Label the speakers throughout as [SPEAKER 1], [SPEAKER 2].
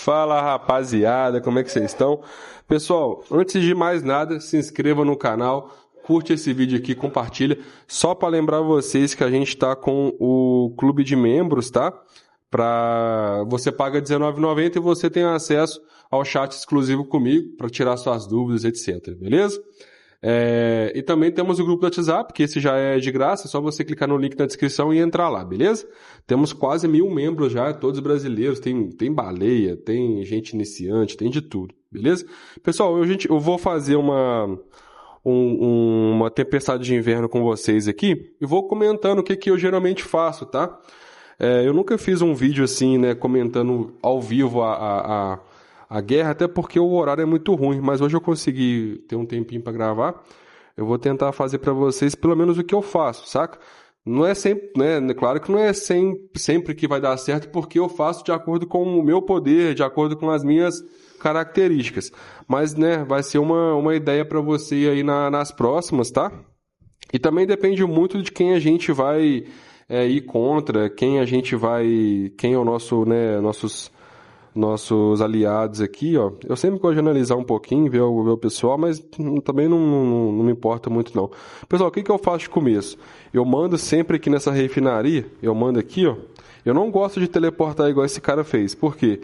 [SPEAKER 1] Fala, rapaziada, como é que vocês estão? Pessoal, antes de mais nada, se inscreva no canal, curte esse vídeo aqui, compartilha. Só para lembrar vocês que a gente está com o clube de membros, tá? Você paga R$19,90 e você tem acesso ao chat exclusivo comigo para tirar suas dúvidas, etc. Beleza? E também temos o grupo do WhatsApp, que esse já é de graça, é só você clicar no link na descrição e entrar lá, beleza? Temos quase 1.000 membros já, todos brasileiros, tem baleia, tem gente iniciante, tem de tudo, beleza? Pessoal, eu vou fazer uma tempestade de inverno com vocês aqui e vou comentando o que eu geralmente faço, tá? Eu nunca fiz um vídeo assim, né, comentando ao vivo a guerra, até porque o horário é muito ruim, mas hoje eu consegui ter um tempinho para gravar. Eu vou tentar fazer para vocês pelo menos o que eu faço, saca? Não é sempre, né? Claro que não é sempre que vai dar certo, porque eu faço de acordo com o meu poder, de acordo com as minhas características. Mas, né, vai ser uma ideia para você aí nas próximas, tá? E também depende muito de quem a gente vai ir contra, quem é o nosso, né, nossos aliados aqui, ó. Eu sempre gosto de analisar um pouquinho, ver o pessoal, mas também não me importa muito não. Pessoal, o que eu faço de começo? Eu mando sempre aqui nessa refinaria, eu mando aqui, ó. Eu não gosto de teleportar igual esse cara fez, por quê?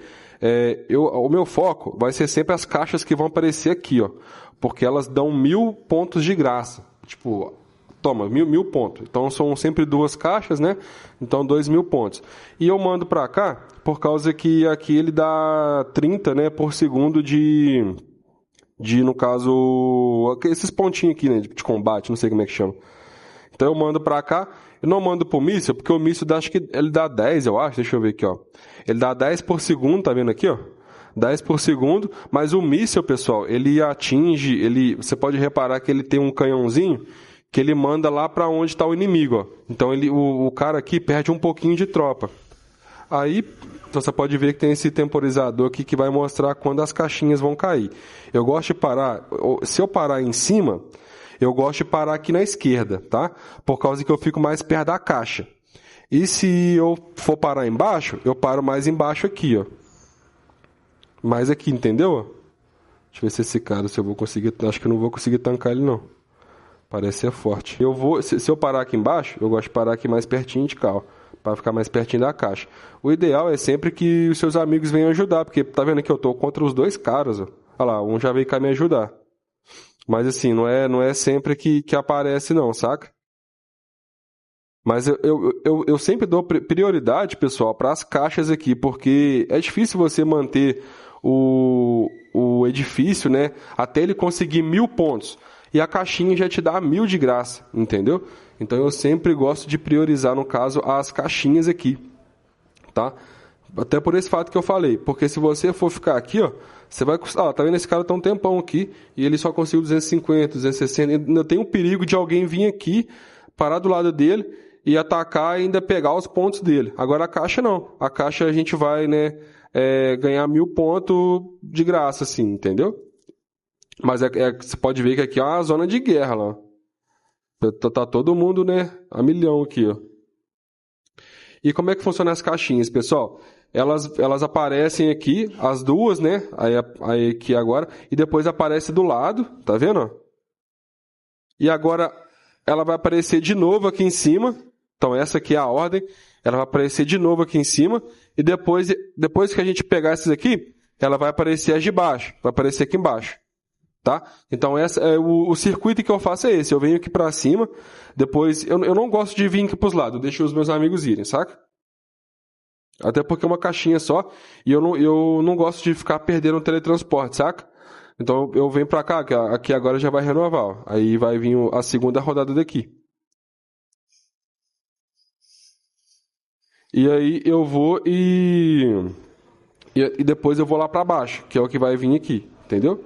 [SPEAKER 1] O meu foco vai ser sempre as caixas que vão aparecer aqui, ó. Porque elas dão 1.000 pontos de graça. Tipo, toma, 1.000 pontos. Então são sempre 2 caixas, né? Então 2.000 pontos. E eu mando pra cá, por causa que aqui ele dá 30, né, por segundo no caso, esses pontinhos aqui, né, de combate, não sei como é que chama. Então eu mando pra cá, eu não mando pro míssil, porque o míssil acho que ele dá 10, eu acho, deixa eu ver aqui, ó. Ele dá 10 por segundo, tá vendo aqui, ó? 10 por segundo, mas o míssil, pessoal, ele atinge, você pode reparar que ele tem um canhãozinho que ele manda lá para onde está o inimigo, ó. Então o cara aqui perde um pouquinho de tropa. Aí você pode ver que tem esse temporizador aqui que vai mostrar quando as caixinhas vão cair. Eu gosto de parar, se eu parar em cima, eu gosto de parar aqui na esquerda, tá? Por causa que eu fico mais perto da caixa. E se eu for parar embaixo, eu paro mais embaixo aqui, ó. Mais aqui, entendeu? Deixa eu ver se esse cara, se eu vou conseguir, acho que eu não vou conseguir tancar ele não. Parece ser forte. Se eu parar aqui embaixo, eu gosto de parar aqui mais pertinho de cá, ó, para ficar mais pertinho da caixa. O ideal é sempre que os seus amigos venham ajudar, porque tá vendo que eu tô contra os 2 caras, ó. Olha lá, um já veio cá me ajudar. Mas assim, não é sempre que aparece não, saca? Mas eu sempre dou prioridade, pessoal, para as caixas aqui, porque é difícil você manter o edifício, né, até ele conseguir 1.000 pontos. E a caixinha já te dá 1.000 de graça, entendeu? Então eu sempre gosto de priorizar, no caso, as caixinhas aqui, tá? Até por esse fato que eu falei, porque se você for ficar aqui, ó, você vai custar, tá vendo? Esse cara tá um tempão aqui e ele só conseguiu 250, 260, ainda tem o perigo de alguém vir aqui, parar do lado dele e atacar e ainda pegar os pontos dele. Agora a caixa não, a caixa a gente vai, né, ganhar 1.000 pontos de graça, assim, entendeu? Mas você pode ver que aqui é uma zona de guerra lá. Tá todo mundo, né, a milhão aqui, ó. E como é que funciona as caixinhas, pessoal? Elas aparecem aqui, as duas, né? Aí aqui agora. E depois aparece do lado, tá vendo? Ó? E agora ela vai aparecer de novo aqui em cima. Então essa aqui é a ordem. Ela vai aparecer de novo aqui em cima. E depois que a gente pegar essas aqui, ela vai aparecer as de baixo. Vai aparecer aqui embaixo. Tá? Então o circuito que eu faço é esse. Eu venho aqui pra cima, depois eu não gosto de vir aqui pros lados, eu deixo os meus amigos irem, saca? Até porque é uma caixinha só e eu não gosto de ficar perdendo o teletransporte, saca? Então eu venho pra cá, que aqui agora já vai renovar, ó. Aí vai vir a segunda rodada daqui. E aí eu vou e depois eu vou lá pra baixo, que é o que vai vir aqui, entendeu?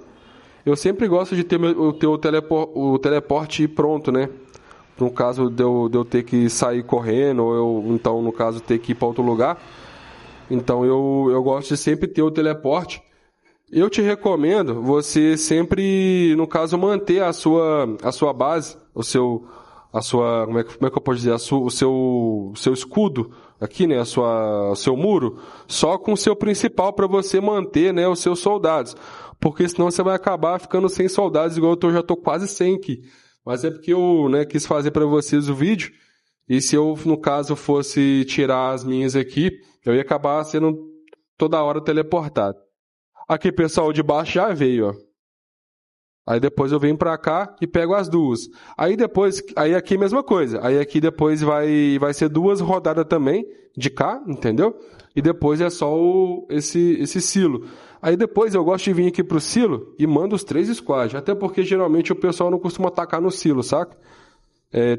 [SPEAKER 1] Eu sempre gosto de ter o teleporte pronto, né? No caso de eu ter que sair correndo, ou então, no caso, ter que ir para outro lugar. Então, eu gosto de sempre ter o teleporte. Eu te recomendo você sempre, no caso, manter a sua base, como é que eu posso dizer, o seu escudo aqui, né, o seu muro, só com o seu principal para você manter, né, os seus soldados. Porque senão você vai acabar ficando sem soldados, igual já tô quase 100 aqui. Mas é porque eu, né, quis fazer para vocês o vídeo, e se eu, no caso, fosse tirar as minhas aqui, eu ia acabar sendo toda hora teleportado. Aqui, pessoal, de baixo já veio, ó. Aí depois eu venho pra cá e pego as duas. Aí depois, aí aqui mesma coisa. Aí aqui depois vai ser duas rodadas também de cá, entendeu? E depois é só esse silo. Aí depois eu gosto de vir aqui pro silo e mando os 3 squads. Até porque geralmente o pessoal não costuma atacar no silo, saca?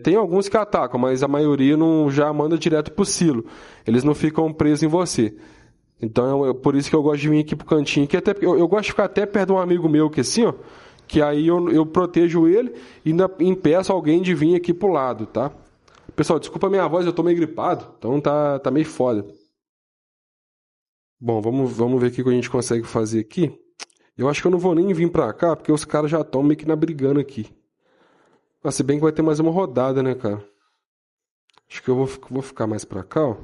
[SPEAKER 1] Tem alguns que atacam, mas a maioria não já manda direto pro silo. Eles não ficam presos em você. Então por isso que eu gosto de vir aqui pro cantinho. Que até, eu gosto de ficar até perto de um amigo meu que assim, ó. Que aí eu protejo ele e ainda impeço alguém de vir aqui pro lado, tá? Pessoal, desculpa a minha voz, eu tô meio gripado, então tá meio foda. Bom, vamos ver o que a gente consegue fazer aqui. Eu acho que eu não vou nem vir pra cá, porque os caras já estão meio que na brigando aqui. Mas se bem que vai ter mais uma rodada, né, cara? Acho que eu vou ficar mais pra cá, ó.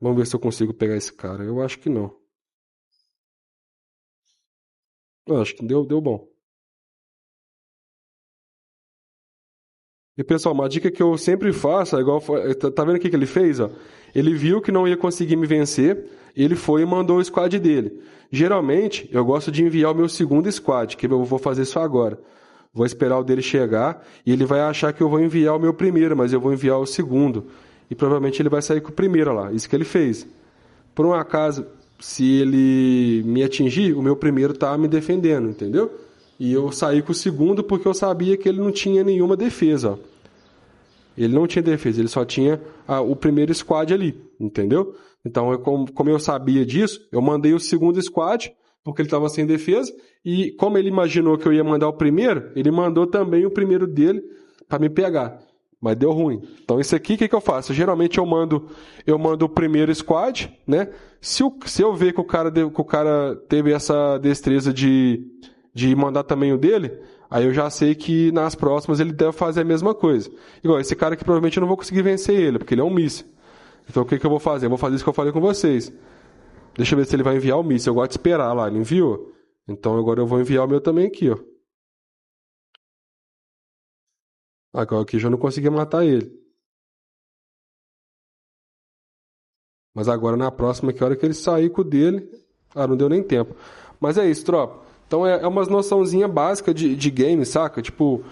[SPEAKER 1] Vamos ver se eu consigo pegar esse cara. Eu acho que não. Eu acho que deu bom. E pessoal, uma dica que eu sempre faço, é igual tá vendo o que ele fez, ó? Ele viu que não ia conseguir me vencer, ele foi e mandou o squad dele. Geralmente, eu gosto de enviar o meu segundo squad, que eu vou fazer isso agora. Vou esperar o dele chegar e ele vai achar que eu vou enviar o meu primeiro, mas eu vou enviar o segundo. E provavelmente ele vai sair com o primeiro lá. Isso que ele fez. Por um acaso, se ele me atingir, o meu primeiro tá me defendendo, entendeu? E eu saí com o segundo porque eu sabia que ele não tinha nenhuma defesa, ó. Ele não tinha defesa, ele só tinha o primeiro squad ali, entendeu? Então, como eu sabia disso, eu mandei o segundo squad, porque ele estava sem defesa, e como ele imaginou que eu ia mandar o primeiro, ele mandou também o primeiro dele para me pegar. Mas deu ruim. Então, isso aqui, o que eu faço? Geralmente eu mando o primeiro squad, né? Se eu ver que o cara teve essa destreza de mandar também o dele, aí eu já sei que nas próximas ele deve fazer a mesma coisa. Igual, esse cara aqui provavelmente eu não vou conseguir vencer ele, porque ele é um míssil. Então o que eu vou fazer? Eu vou fazer isso que eu falei com vocês. Deixa eu ver se ele vai enviar o míssil. Eu gosto de esperar lá, ele enviou. Então agora eu vou enviar o meu também aqui, ó. Agora aqui eu já não consegui matar ele. Mas agora na próxima, que hora que ele sair com o dele... Ah, não deu nem tempo. Mas é isso, tropa. Então é umas noçãozinha básica de game, saca? Tipo,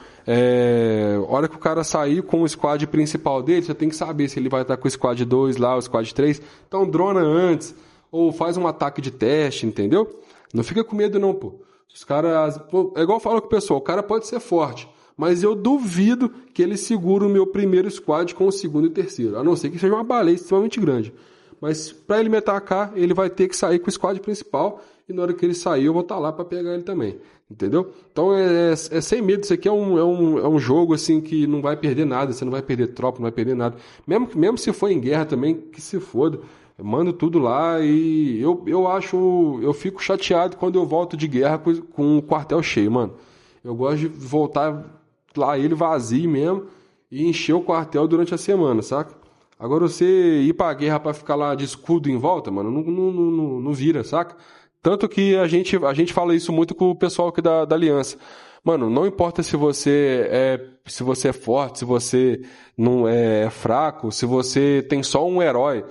[SPEAKER 1] hora que o cara sair com o squad principal dele, você tem que saber se ele vai estar com o squad 2 lá, o squad 3. Então drona antes, ou faz um ataque de teste, entendeu? Não fica com medo não, pô. Os caras... Pô, é igual eu falo com o pessoal, o cara pode ser forte, mas eu duvido que ele segure o meu primeiro squad com o segundo e terceiro. A não ser que seja uma baleia extremamente grande. Mas para ele me atacar, ele vai ter que sair com o squad principal. E na hora que ele sair, eu vou estar lá para pegar ele também. Entendeu? Então é sem medo. Isso aqui é um jogo assim que não vai perder nada. Você não vai perder tropa, não vai perder nada. Mesmo se for em guerra também, que se foda. Eu mando tudo lá e eu fico chateado quando eu volto de guerra com o quartel cheio, mano. Eu gosto de voltar lá ele vazio mesmo e encher o quartel durante a semana, saca? Agora você ir pra guerra pra ficar lá de escudo em volta, mano, não vira, saca? Tanto que a gente fala isso muito com o pessoal aqui da Aliança. Mano, não importa se você é forte, se você não é fraco, se você tem só um herói.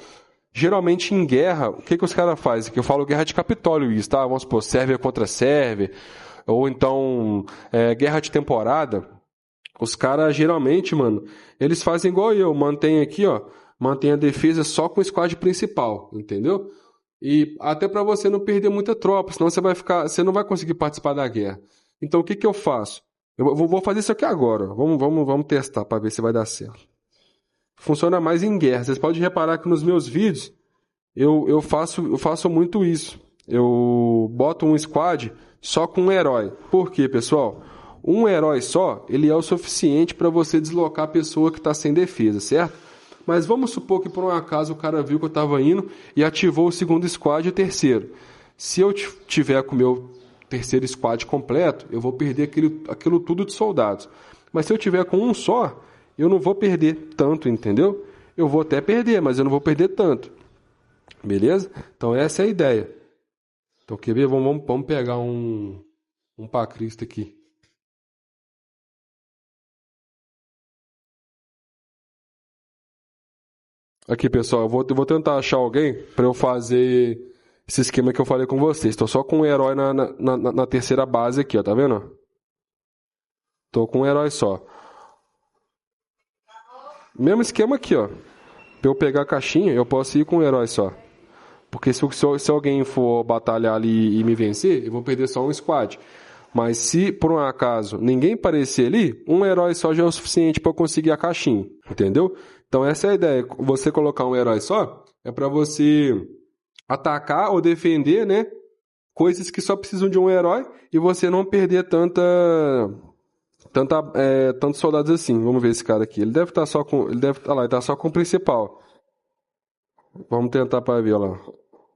[SPEAKER 1] Geralmente em guerra, o que os caras fazem? Que eu falo guerra de Capitólio isso, tá? Vamos supor, Sérvia contra Sérvia, ou então guerra de temporada. Os caras, geralmente, mano, eles fazem igual eu, mantém aqui, ó, mantém a defesa só com o squad principal, entendeu? E até pra você não perder muita tropa, senão você não vai conseguir participar da guerra. Então o que eu faço? Eu vou fazer isso aqui agora, ó. Vamos testar pra ver se vai dar certo. Funciona mais em guerra. Vocês podem reparar que nos meus vídeos eu faço muito isso. Eu boto um squad só com um herói. Por quê, pessoal? Um herói só, ele é o suficiente para você deslocar a pessoa que está sem defesa, certo? Mas vamos supor que por um acaso o cara viu que eu estava indo e ativou o segundo squad e o terceiro. Se eu tiver com o meu terceiro squad completo, eu vou perder aquilo tudo de soldados. Mas se eu tiver com um só, eu não vou perder tanto, entendeu? Eu vou até perder, mas eu não vou perder tanto. Beleza? Então essa é a ideia. Então quer ver? Vamos pegar um Pacristo aqui. Aqui, pessoal, eu vou tentar achar alguém para eu fazer esse esquema que eu falei com vocês. Estou só com um herói na terceira base aqui, ó, tá vendo? Tô com um herói só. Mesmo esquema aqui, ó. Pra eu pegar a caixinha, eu posso ir com um herói só. Porque se alguém for batalhar ali e me vencer, eu vou perder só um squad. Mas se, por um acaso, ninguém aparecer ali, um herói só já é o suficiente para eu conseguir a caixinha. Entendeu? Então essa é a ideia. Você colocar um herói só é para você atacar ou defender, né? Coisas que só precisam de um herói e você não perder tantos soldados assim. Vamos ver esse cara aqui. Ele deve estar só com. Ele tá só com o principal. Vamos tentar para ver lá.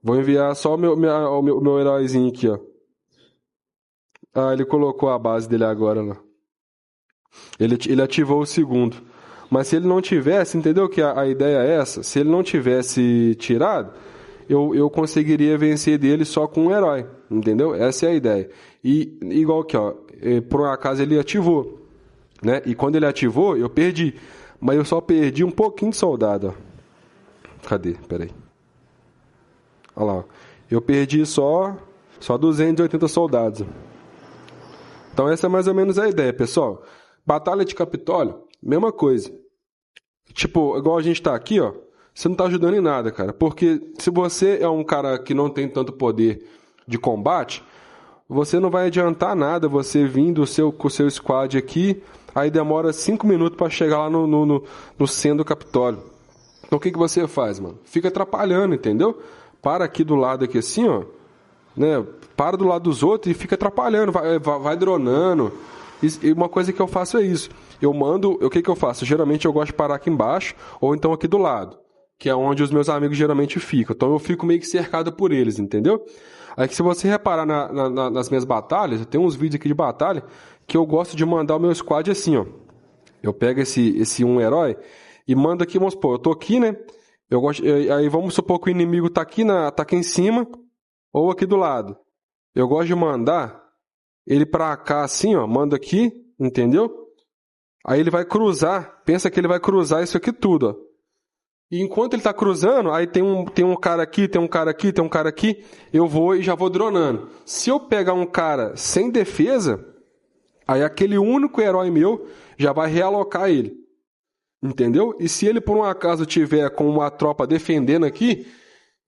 [SPEAKER 1] Vou enviar só o meu heróizinho aqui, ó. Ah, ele colocou a base dele agora lá. Ele ativou o segundo. Mas se ele não tivesse, entendeu que a ideia é essa? Se ele não tivesse tirado, eu conseguiria vencer dele só com um herói. Entendeu? Essa é a ideia. E igual aqui, ó. Por um acaso ele ativou. Né? E quando ele ativou, eu perdi. Mas eu só perdi um pouquinho de soldado, ó. Cadê? Peraí. Olha lá. Ó. Eu perdi só 280 soldados. Então essa é mais ou menos a ideia, pessoal. Batalha de Capitólio, mesma coisa. Tipo, igual a gente tá aqui, ó. Você não tá ajudando em nada, cara. Porque se você é um cara que não tem tanto poder de combate, você não vai adiantar nada você vir com o seu squad aqui, aí demora 5 minutos para chegar lá no centro do Capitólio. Então o que você faz, mano? Fica atrapalhando, entendeu? Para aqui do lado aqui assim, ó. Né? Para do lado dos outros e fica atrapalhando, vai dronando. E uma coisa que eu faço é isso. O que eu faço? Geralmente eu gosto de parar aqui embaixo ou então aqui do lado, que é onde os meus amigos geralmente ficam. Então eu fico meio que cercado por eles, entendeu? Aí que se você reparar nas minhas batalhas, eu tenho uns vídeos aqui de batalha que eu gosto de mandar o meu squad assim, ó. Eu pego esse um herói e mando aqui, vamos supor, eu tô aqui, né? Aí vamos supor que o inimigo tá aqui em cima ou aqui do lado. Eu gosto de mandar ele pra cá assim, ó, manda aqui, entendeu? Aí ele vai cruzar, pensa que ele vai cruzar isso aqui tudo, ó. E enquanto ele tá cruzando, aí tem um cara aqui, tem um cara aqui, tem um cara aqui, eu vou e já vou dronando. Se eu pegar um cara sem defesa, aí aquele único herói meu já vai realocar ele. Entendeu? E se ele por um acaso tiver com uma tropa defendendo aqui,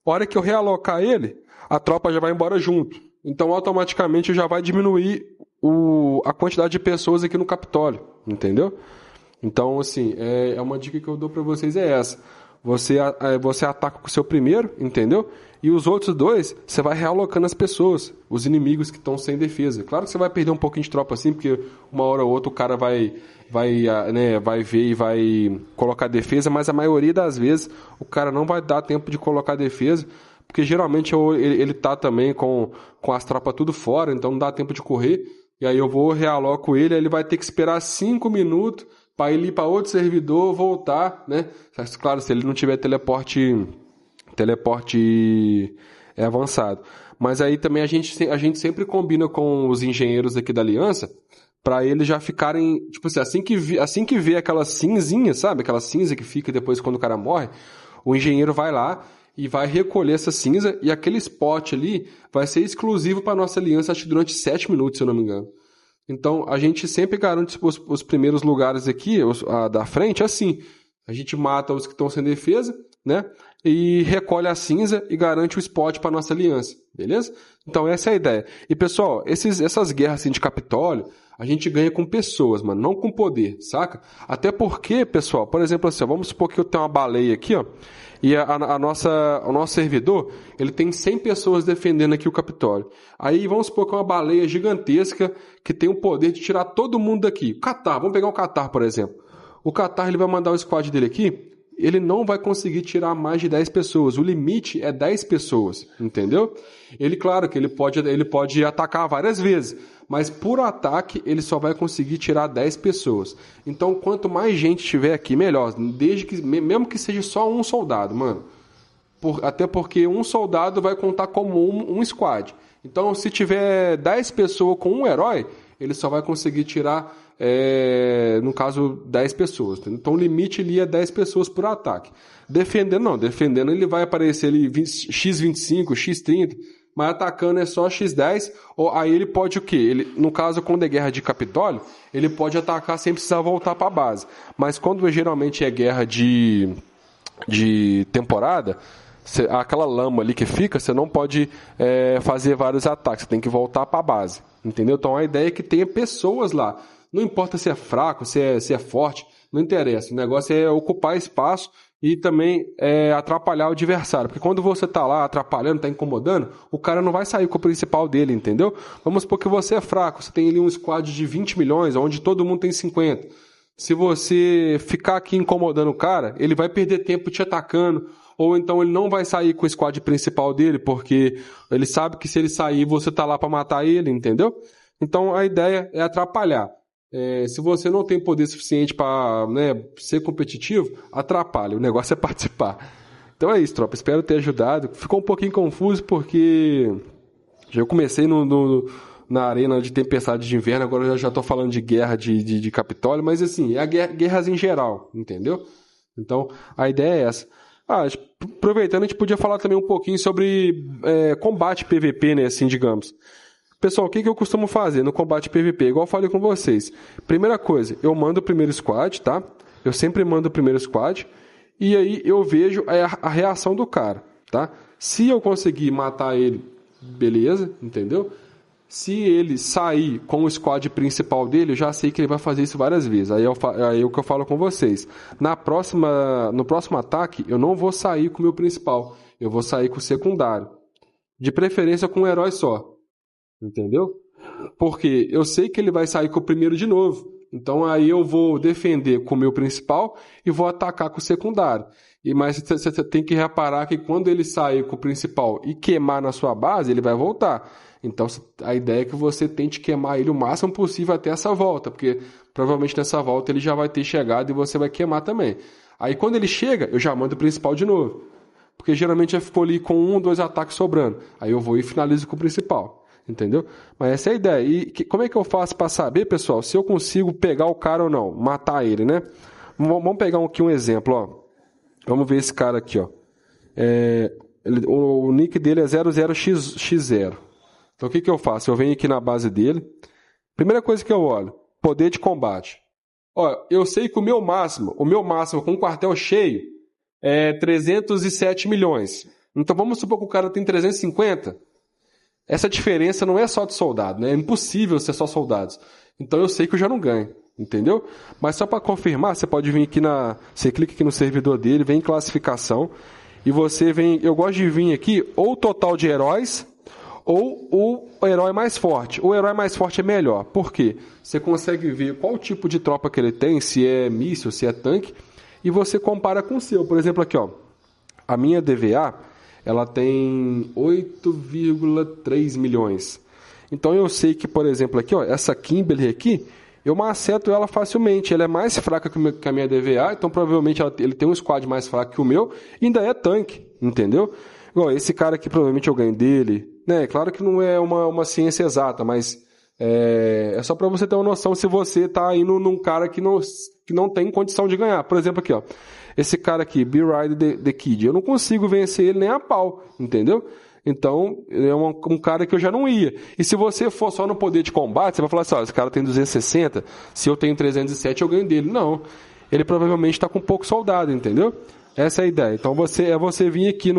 [SPEAKER 1] a hora que eu realocar ele, a tropa já vai embora junto. Então, automaticamente, já vai diminuir a quantidade de pessoas aqui no Capitólio, entendeu? Então, assim, uma dica que eu dou para vocês é essa. Você ataca com o seu primeiro, entendeu? E os outros dois, você vai realocando as pessoas, os inimigos que estão sem defesa. Claro que você vai perder um pouquinho de tropa assim, porque uma hora ou outra o cara vai ver e vai colocar defesa, mas a maioria das vezes o cara não vai dar tempo de colocar defesa, porque geralmente ele tá também com as tropas tudo fora, então não dá tempo de correr, e aí eu realoco ele, aí ele vai ter que esperar 5 minutos para ele ir para outro servidor, voltar, né? Claro, se ele não tiver teleporte avançado. Mas aí também a gente sempre combina com os engenheiros aqui da Aliança, para eles já ficarem, tipo assim que vê aquela cinzinha, sabe? Aquela cinza que fica depois quando o cara morre, o engenheiro vai lá e vai recolher essa cinza, e aquele spot ali vai ser exclusivo para nossa aliança, acho que durante 7 minutos, se eu não me engano. Então, a gente sempre garante os primeiros lugares aqui, da frente, assim. A gente mata os que estão sem defesa, né? E recolhe a cinza e garante o spot para nossa aliança, beleza? Então, essa é a ideia. E, pessoal, essas guerras assim, de Capitólio, a gente ganha com pessoas, mano, não com poder, saca? Até porque, pessoal, por exemplo, assim, vamos supor que eu tenho uma baleia aqui, ó, e o nosso servidor, ele tem 100 pessoas defendendo aqui o Capitólio. Aí vamos supor que é uma baleia gigantesca que tem o poder de tirar todo mundo daqui. O Catar, vamos pegar o Catar, por exemplo. O Catar, ele vai mandar o squad dele aqui, ele não vai conseguir tirar mais de 10 pessoas. O limite é 10 pessoas, entendeu? Ele, claro que ele pode atacar várias vezes, mas por ataque ele só vai conseguir tirar 10 pessoas. Então, quanto mais gente tiver aqui, melhor. Mesmo que seja só um soldado, mano. Até porque um soldado vai contar como um squad. Então, se tiver 10 pessoas com um herói, ele só vai conseguir tirar, no caso, 10 pessoas. Então, o limite ali é 10 pessoas por ataque. Defendendo, não. Defendendo, ele vai aparecer ali x25, x30, mas atacando é só x10. Ou aí ele pode o quê? No caso, quando é guerra de Capitólio, ele pode atacar sem precisar voltar para a base. Mas quando geralmente é guerra de temporada, aquela lama ali que fica, você não pode fazer vários ataques, você tem que voltar para a base, entendeu? Então a ideia é que tenha pessoas lá, não importa se é fraco, se é forte, não interessa, o negócio é ocupar espaço e também atrapalhar o adversário, porque quando você tá lá atrapalhando, tá incomodando, o cara não vai sair com o principal dele, entendeu? Vamos supor que você é fraco, você tem ali um squad de 20 milhões, onde todo mundo tem 50. Se você ficar aqui incomodando o cara, ele vai perder tempo te atacando, ou então ele não vai sair com o squad principal dele, porque ele sabe que se ele sair, você tá lá para matar ele, entendeu? Então a ideia é atrapalhar. Se você não tem poder suficiente para ser competitivo, atrapalha. O negócio é participar. Então é isso, tropa. Espero ter ajudado. Ficou um pouquinho confuso porque eu comecei na arena de Tempestade de Inverno, agora eu já estou falando de guerra de Capitólio, mas assim, é guerras em geral, entendeu? Então, a ideia é essa. Aproveitando, a gente podia falar também um pouquinho sobre combate PVP, né, assim, digamos. Pessoal, o que eu costumo fazer no combate PVP? Igual eu falei com vocês. Primeira coisa, eu mando o primeiro squad, tá? Eu sempre mando o primeiro squad, e aí eu vejo a reação do cara, tá? Se eu conseguir matar ele, beleza, entendeu? Se ele sair com o squad principal dele, eu já sei que ele vai fazer isso várias vezes. Aí é o que eu falo com vocês. No próximo ataque, eu não vou sair com o meu principal. Eu vou sair com o secundário. De preferência com um herói só. Entendeu? Porque eu sei que ele vai sair com o primeiro de novo. Então aí eu vou defender com o meu principal e vou atacar com o secundário. Mas você tem que reparar que quando ele sair com o principal e queimar na sua base, ele vai voltar. Então a ideia é que você tente queimar ele o máximo possível até essa volta, porque provavelmente nessa volta ele já vai ter chegado e você vai queimar também. Aí quando ele chega, eu já mando o principal de novo. Porque geralmente já ficou ali com 1 ou 2 ataques sobrando. Aí eu vou e finalizo com o principal. Entendeu? Mas essa é a ideia. E como é que eu faço para saber, pessoal, se eu consigo pegar o cara ou não? Matar ele, né? Vamos pegar aqui um exemplo, ó. Vamos ver esse cara aqui, ó. O nick dele é 00x0. Então o que eu faço? Eu venho aqui na base dele. Primeira coisa que eu olho, poder de combate. Ó, eu sei que o meu máximo com o quartel cheio é 307 milhões. Então vamos supor que o cara tem 350. Essa diferença não é só de soldado, né? É impossível ser só soldados. Então eu sei que eu já não ganho, entendeu? Mas só para confirmar, você pode vir aqui você clica aqui no servidor dele, vem em classificação, e você vem, eu gosto de vir aqui, ou o total de heróis, ou o herói mais forte. O herói mais forte é melhor. Por quê? Você consegue ver qual tipo de tropa que ele tem, se é míssil, se é tanque, e você compara com o seu. Por exemplo, aqui, ó, a minha DVA, ela tem 8,3 milhões. Então eu sei que, por exemplo, aqui, ó, essa Kimberly aqui, eu maceto ela facilmente. Ela é mais fraca que a minha DVA, então provavelmente ele tem um squad mais fraco que o meu, e ainda é tanque, entendeu? Igual esse cara aqui, provavelmente eu ganho dele, né? Claro que não é uma ciência exata, mas é só para você ter uma noção se você tá indo num cara que não tem condição de ganhar. Por exemplo, aqui, ó. Esse cara aqui, B-Ride the Kid, eu não consigo vencer ele nem a pau, entendeu? Então, ele é um cara que eu já não ia. E se você for só no poder de combate, você vai falar assim, ó, esse cara tem 260, se eu tenho 307, eu ganho dele. Não, ele provavelmente está com pouco soldado, entendeu? Essa é a ideia. Então, você vir aqui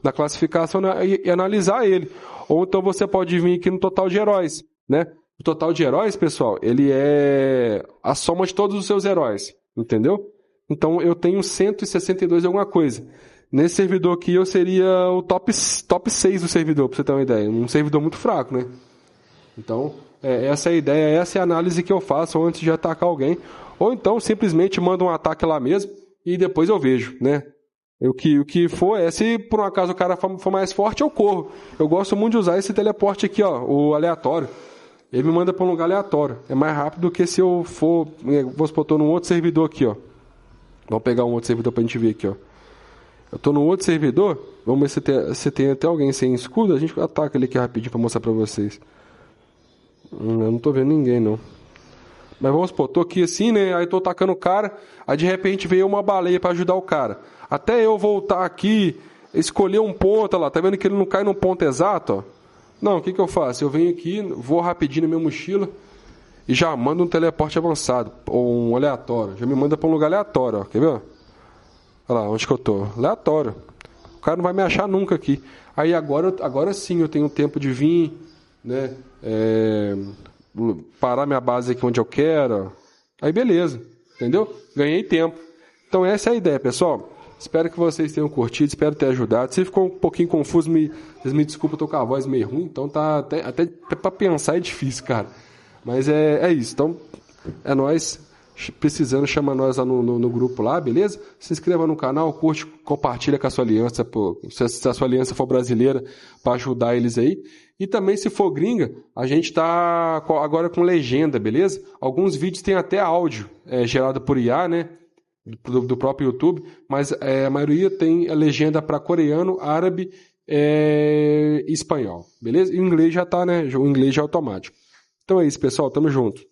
[SPEAKER 1] na classificação e analisar ele. Ou então você pode vir aqui no total de heróis, né? O total de heróis, pessoal, ele é a soma de todos os seus heróis, entendeu? Então, eu tenho 162 alguma coisa. Nesse servidor aqui, eu seria o top 6 do servidor, para você ter uma ideia. Um servidor muito fraco, né? Então, essa é a ideia, essa é a análise que eu faço antes de atacar alguém. Ou então, simplesmente mando um ataque lá mesmo, e depois eu vejo, né? O que for se por um acaso o cara for mais forte, eu corro. Eu gosto muito de usar esse teleporte aqui, ó, o aleatório. Ele me manda para um lugar aleatório. É mais rápido do que se eu for, vou supor, tô num outro servidor aqui, ó. Vamos pegar um outro servidor pra gente ver aqui, ó. Eu tô num outro servidor, vamos ver se tem até alguém sem escudo, a gente ataca ele aqui rapidinho pra mostrar pra vocês. Eu não tô vendo ninguém, não. Mas vamos supor, tô aqui assim, né, aí tô atacando o cara, aí de repente veio uma baleia pra ajudar o cara. Até eu voltar aqui, escolher um ponto, olha lá, tá vendo que ele não cai num ponto exato, ó? Não, o que eu faço? Eu venho aqui, vou rapidinho na minha mochila e já mando um teleporte avançado, ou um aleatório. Já me manda pra um lugar aleatório, ó, quer ver? Olha lá, onde que eu tô? Aleatório. O cara não vai me achar nunca aqui. Aí agora sim eu tenho tempo de vir, né? Parar minha base aqui onde eu quero. Aí beleza, entendeu? Ganhei tempo. Então essa é a ideia, pessoal. Espero que vocês tenham curtido, espero ter ajudado. Se ficou um pouquinho confuso, vocês me desculpem, eu tô com a voz meio ruim, então tá até pra pensar é difícil, cara. Mas é isso. Então, é nóis. Precisando, chama nós lá no grupo lá, beleza? Se inscreva no canal, curte, compartilha com a sua aliança, se a sua aliança for brasileira, para ajudar eles aí. E também, se for gringa, a gente tá agora com legenda, beleza? Alguns vídeos tem até áudio gerado por IA, né? Do próprio YouTube, mas a maioria tem a legenda para coreano, árabe e espanhol, beleza? E o inglês já tá, né? O inglês já é automático. Então é isso, pessoal. Tamo junto.